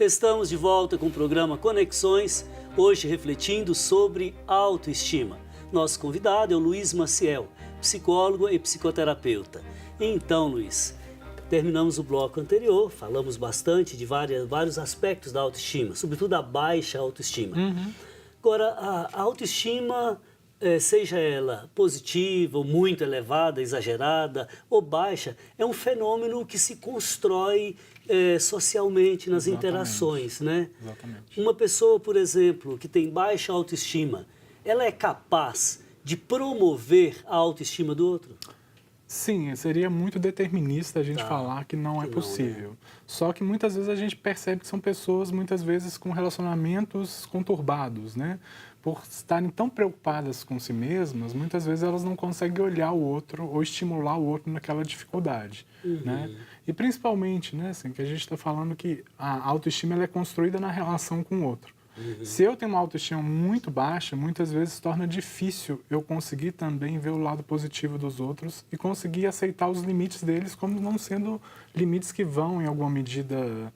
Estamos de volta com o programa Conexões, hoje refletindo sobre autoestima. Nosso convidado é o Luiz Maciel, psicólogo e psicoterapeuta. Então, Luiz, terminamos o bloco anterior, falamos bastante de vários aspectos da autoestima, sobretudo a baixa autoestima. Agora, a autoestima, seja ela positiva, ou muito elevada, exagerada ou baixa, é um fenômeno que se constrói socialmente nas interações, né? Exatamente. Uma pessoa, por exemplo, que tem baixa autoestima, ela é capaz de promover a autoestima do outro? Sim, seria muito determinista a gente falar que não é possível. Né? Só que muitas vezes a gente percebe que são pessoas, muitas vezes, com relacionamentos conturbados, né? Por estarem tão preocupadas com si mesmas, muitas vezes elas não conseguem olhar o outro ou estimular o outro naquela dificuldade, né? E principalmente, né, assim, que a gente está falando que a autoestima ela é construída na relação com o outro. Se eu tenho uma autoestima muito baixa, muitas vezes se torna difícil eu conseguir também ver o lado positivo dos outros e conseguir aceitar os limites deles como não sendo limites que vão, em alguma medida,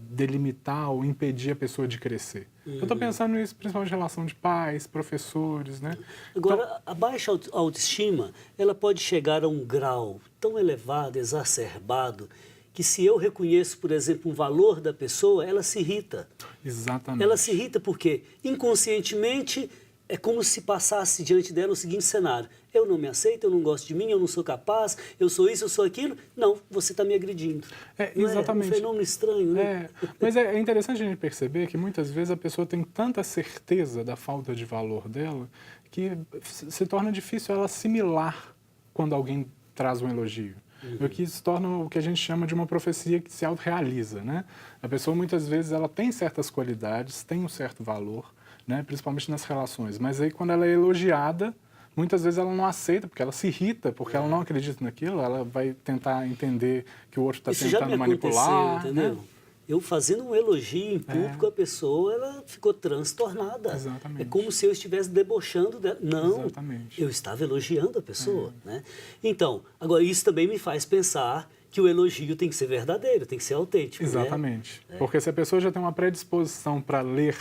delimitar ou impedir a pessoa de crescer. Eu estou pensando nisso principalmente em relação de pais, professores, né? Agora, Então, a baixa autoestima, ela pode chegar a um grau tão elevado, exacerbado, que se eu reconheço, por exemplo, um valor da pessoa, ela se irrita. exatamente. Ela se irrita porque, inconscientemente, é como se passasse diante dela o seguinte cenário: eu não me aceito, eu não gosto de mim, eu não sou capaz, eu sou isso, eu sou aquilo. Não, você está me agredindo. Exatamente. É um fenômeno estranho, né? Mas é interessante a gente perceber que muitas vezes a pessoa tem tanta certeza da falta de valor dela que se torna difícil ela assimilar quando alguém traz um elogio. O que se torna o que a gente chama de uma profecia que se autorrealiza, né? A pessoa muitas vezes ela tem certas qualidades, tem um certo valor, né? Principalmente nas relações, mas aí quando ela é elogiada, muitas vezes ela não aceita, porque ela se irrita, porque ela não acredita naquilo, ela vai tentar entender que o outro está tentando manipular. Entendeu? Né? Eu fazendo um elogio em público, a pessoa ela ficou transtornada. Exatamente. É como se eu estivesse debochando dela. Não, Exatamente. eu estava elogiando a pessoa. Né? Então, agora isso também me faz pensar que o elogio tem que ser verdadeiro, tem que ser autêntico. Exatamente. Né? Porque se a pessoa já tem uma predisposição para ler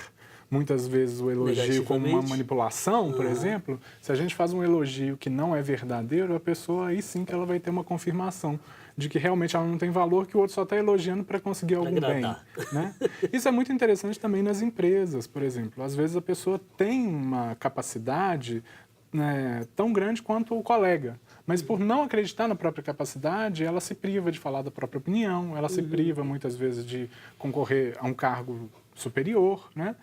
muitas vezes o elogio como uma manipulação, por exemplo, se a gente faz um elogio que não é verdadeiro, a pessoa aí sim que ela vai ter uma confirmação de que realmente ela não tem valor, que o outro só está elogiando para conseguir algum bem. Né? Isso é muito interessante também nas empresas, por exemplo. Às vezes a pessoa tem uma capacidade, né, tão grande quanto o colega, mas por não acreditar na própria capacidade, ela se priva de falar da própria opinião, ela se priva muitas vezes de concorrer a um cargo superior, né?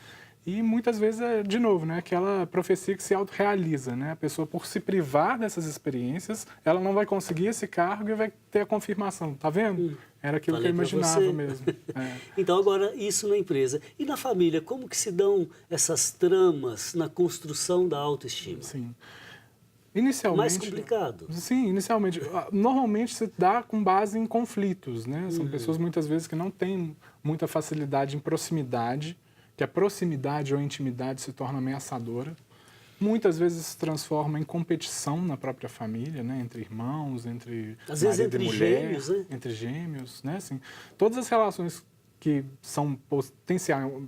E muitas vezes, de novo, né, aquela profecia que se autorrealiza, né? A pessoa, por se privar dessas experiências, ela não vai conseguir esse cargo e vai ter a confirmação. Tá vendo? Era aquilo que eu imaginava mesmo. Então, agora, isso na empresa. E na família, como que se dão essas tramas na construção da autoestima? Sim. Inicialmente, mais complicado. Sim, inicialmente. Normalmente se dá com base em conflitos, né? São pessoas muitas vezes que não têm muita facilidade em proximidade, que a proximidade ou a intimidade se torna ameaçadora. Muitas vezes se transforma em competição na própria família, né? Entre irmãos, entre às vezes entre mulher, gêmeos, né? Entre gêmeos, né? Assim, todas as relações que são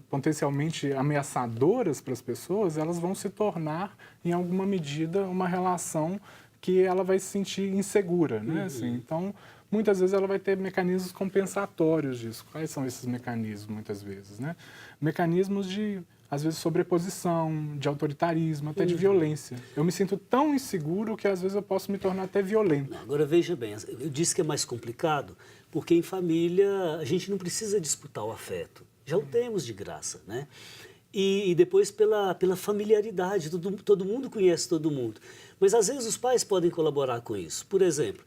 potencialmente ameaçadoras para as pessoas, elas vão se tornar, em alguma medida, uma relação que ela vai se sentir insegura, né? Assim, então, muitas vezes ela vai ter mecanismos compensatórios disso. Quais são esses mecanismos, muitas vezes, né? Mecanismos de, às vezes, sobreposição, de autoritarismo, até de violência. Eu me sinto tão inseguro que, às vezes, eu posso me tornar até violento. Agora, veja bem, eu disse que é mais complicado, porque em família a gente não precisa disputar o afeto. Já o temos de graça, né? E depois pela familiaridade, todo mundo conhece todo mundo. Mas às vezes os pais podem colaborar com isso. Por exemplo,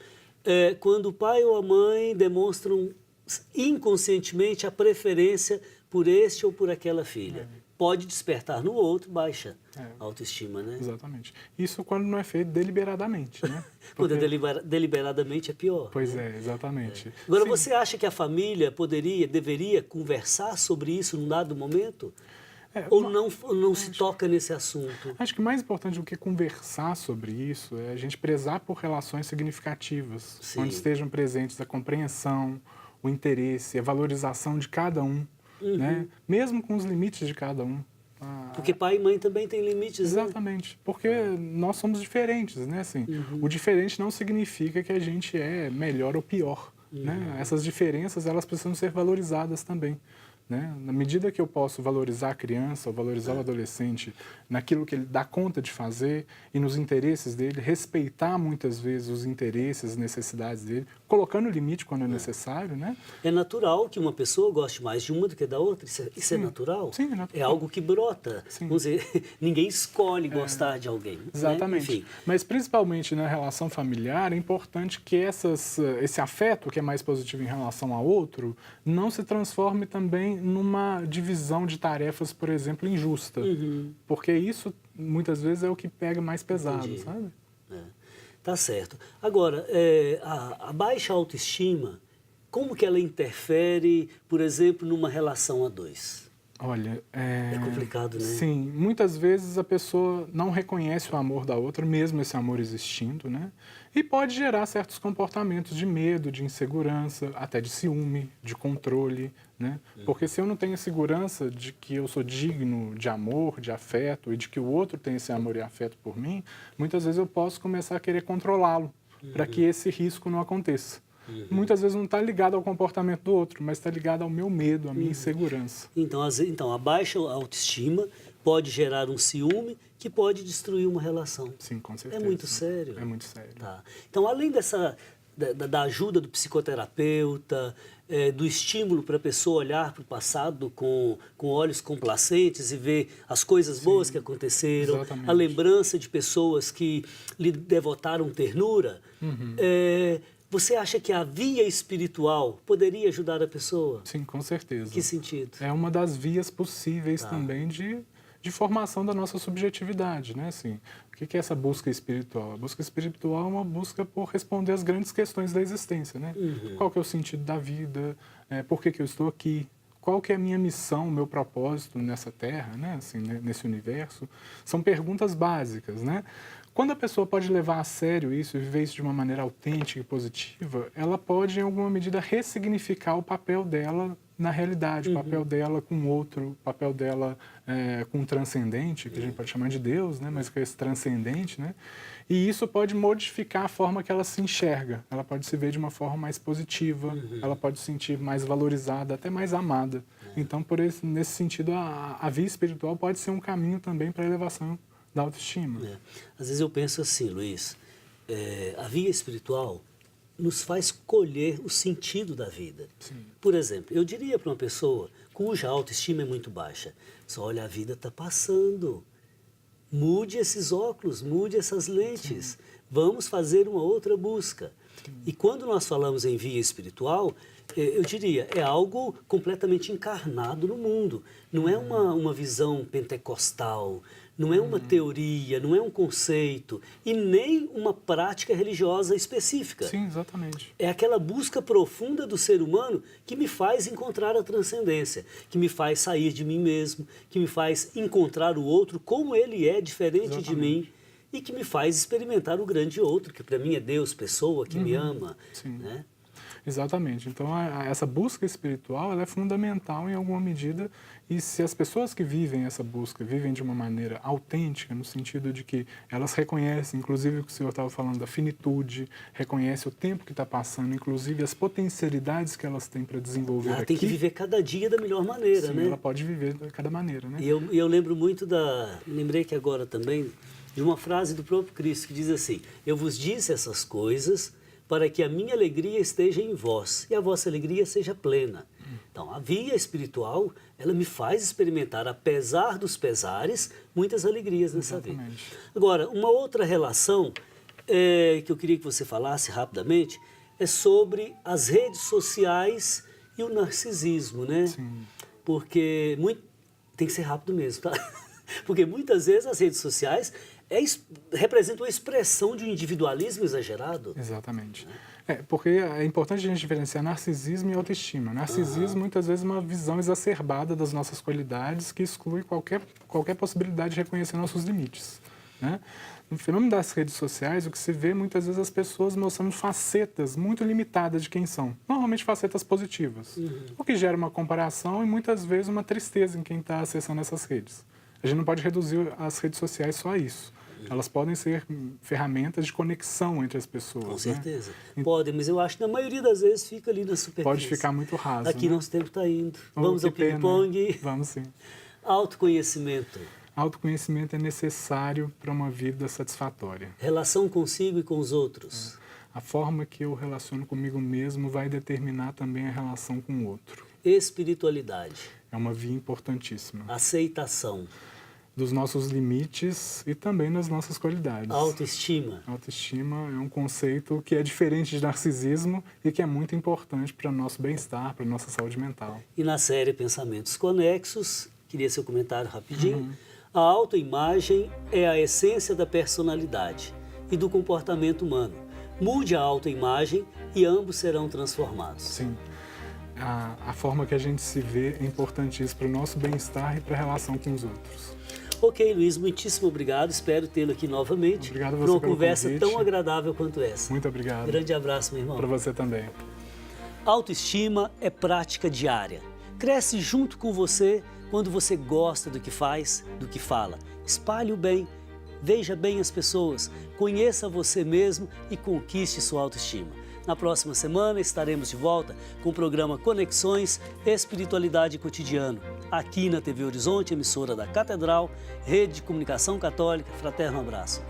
quando o pai ou a mãe demonstram inconscientemente a preferência por este ou por aquela filha. Pode despertar no outro baixa autoestima, né? Exatamente. Isso quando não é feito deliberadamente, né? Quando é deliberadamente é pior. Pois né? Exatamente. Agora, Sim. você acha que a família deveria conversar sobre isso num dado momento? Ou não se toca nesse assunto? Acho que mais importante do que conversar sobre isso é a gente prezar por relações significativas, Sim. onde estejam presentes a compreensão, o interesse, a valorização de cada um, né? Mesmo com os limites de cada um. Porque pai e mãe também têm limites, Exatamente, né? porque nós somos diferentes, né? Assim, o diferente não significa que a gente é melhor ou pior, né? Essas diferenças, elas precisam ser valorizadas também, né? Na medida que eu posso valorizar a criança ou valorizar o adolescente naquilo que ele dá conta de fazer e nos interesses dele, respeitar muitas vezes os interesses, as necessidades dele, colocando limite quando é necessário, né? É natural que uma pessoa goste mais de uma do que da outra, isso é natural? Sim, é natural. É algo que brota. Sim. Vamos dizer, ninguém escolhe gostar de alguém. Exatamente. Né? Enfim. Mas principalmente na relação familiar, é importante que esse afeto, que é mais positivo em relação ao outro, não se transforme também numa divisão de tarefas, por exemplo, injusta. Porque isso, muitas vezes, é o que pega mais pesado, Entendi. sabe? Tá certo. Agora, a baixa autoestima, como que ela interfere, por exemplo, numa relação a dois? Olha, É complicado, né? Sim, muitas vezes a pessoa não reconhece o amor da outra, mesmo esse amor existindo, né? E pode gerar certos comportamentos de medo, de insegurança, até de ciúme, de controle, né? Porque se eu não tenho segurança de que eu sou digno de amor, de afeto, e de que o outro tem esse amor e afeto por mim, muitas vezes eu posso começar a querer controlá-lo, para que esse risco não aconteça. Muitas vezes não está ligado ao comportamento do outro, mas está ligado ao meu medo, à minha insegurança. Então, a baixa autoestima pode gerar um ciúme que pode destruir uma relação. Sim, com certeza. É muito sério? É muito sério. Tá. Então, além da ajuda do psicoterapeuta, do estímulo para a pessoa olhar para o passado com olhos complacentes e ver as coisas boas que aconteceram, exatamente. a lembrança de pessoas que lhe devotaram ternura, você acha que a via espiritual poderia ajudar a pessoa? Sim, com certeza. Que sentido? É uma das vias possíveis também de formação da nossa subjetividade, né? Assim, o que é essa busca espiritual? A busca espiritual é uma busca por responder às grandes questões da existência, né? Qual que é o sentido da vida? Por que eu estou aqui? Qual que é a minha missão, o meu propósito nessa Terra, né? Assim, nesse universo? São perguntas básicas, né? Quando a pessoa pode levar a sério isso e viver isso de uma maneira autêntica e positiva, ela pode, em alguma medida, ressignificar o papel dela na realidade, o papel dela com o outro, o papel dela com o transcendente, que a gente pode chamar de Deus, né? Mas que é esse transcendente, né? E isso pode modificar a forma que ela se enxerga. Ela pode se ver de uma forma mais positiva, ela pode se sentir mais valorizada, até mais amada. Então, nesse sentido, a via espiritual pode ser um caminho também para a elevação da autoestima. Às vezes eu penso assim, Luiz, a via espiritual nos faz colher o sentido da vida. Sim. Por exemplo, eu diria para uma pessoa cuja autoestima é muito baixa, só olha, a vida está passando, mude esses óculos, mude essas lentes, vamos fazer uma outra busca. E quando nós falamos em via espiritual, eu diria, é algo completamente encarnado no mundo. Não é uma visão pentecostal, não é uma teoria, não é um conceito e nem uma prática religiosa específica. Sim, exatamente. É aquela busca profunda do ser humano que me faz encontrar a transcendência, que me faz sair de mim mesmo, que me faz encontrar o outro como ele é, diferente de mim, e que me faz experimentar o grande outro, que para mim é Deus, pessoa, que me ama. Sim. Né? Exatamente. Então, essa busca espiritual ela é fundamental em alguma medida e se as pessoas que vivem essa busca vivem de uma maneira autêntica, no sentido de que elas reconhecem, inclusive o que o senhor estava falando, da finitude, reconhece o tempo que está passando, inclusive as potencialidades que elas têm para desenvolver Ela tem que viver cada dia da melhor maneira, sim, né? ela pode viver de cada maneira, né? E eu lembro muito lembrei que agora também, de uma frase do próprio Cristo que diz assim, eu vos disse essas coisas para que a minha alegria esteja em vós e a vossa alegria seja plena. Então, a via espiritual, ela me faz experimentar, apesar dos pesares, muitas alegrias nessa vida. Agora, uma outra relação que eu queria que você falasse rapidamente é sobre as redes sociais e o narcisismo, né? Sim. Porque tem que ser rápido mesmo, tá? Porque muitas vezes as redes sociais representam a expressão de um individualismo exagerado. Exatamente. Porque é importante a gente diferenciar narcisismo e autoestima. Narcisismo, muitas vezes, é uma visão exacerbada das nossas qualidades que exclui qualquer possibilidade de reconhecer nossos limites, né? No fenômeno das redes sociais, o que se vê muitas vezes as pessoas mostrando facetas muito limitadas de quem são. Normalmente facetas positivas. O que gera uma comparação e muitas vezes uma tristeza em quem está acessando essas redes. A gente não pode reduzir as redes sociais só a isso. Elas podem ser ferramentas de conexão entre as pessoas. Com certeza. Né? Podem, mas eu acho que na maioria das vezes fica ali na superfície. Pode ficar muito raso. Aqui né? Nosso tempo está indo. Vamos ao ping-pong. Vamos sim. Autoconhecimento. Autoconhecimento é necessário para uma vida satisfatória. Relação consigo e com os outros. A forma que eu relaciono comigo mesmo vai determinar também a relação com o outro. Espiritualidade. É uma via importantíssima. Aceitação. Dos nossos limites e também das nossas qualidades. Autoestima. Autoestima é um conceito que é diferente de narcisismo e que é muito importante para o nosso bem-estar, para a nossa saúde mental. E na série Pensamentos Conexos, queria seu comentário rapidinho. A autoimagem é a essência da personalidade e do comportamento humano. Mude a autoimagem e ambos serão transformados. Sim. A forma que a gente se vê é importantíssima para o nosso bem-estar e para a relação com os outros. Ok, Luiz, muitíssimo obrigado. Espero tê-lo aqui novamente. Obrigado a você para uma pelo conversa convite. Tão agradável quanto essa. Muito obrigado. Grande abraço, meu irmão. Para você também. Autoestima é prática diária. Cresce junto com você quando você gosta do que faz, do que fala. Espalhe o bem, veja bem as pessoas, conheça você mesmo e conquiste sua autoestima. Na próxima semana estaremos de volta com o programa Conexões Espiritualidade Cotidiano, aqui na TV Horizonte, emissora da Catedral, Rede de Comunicação Católica. Fraterno abraço.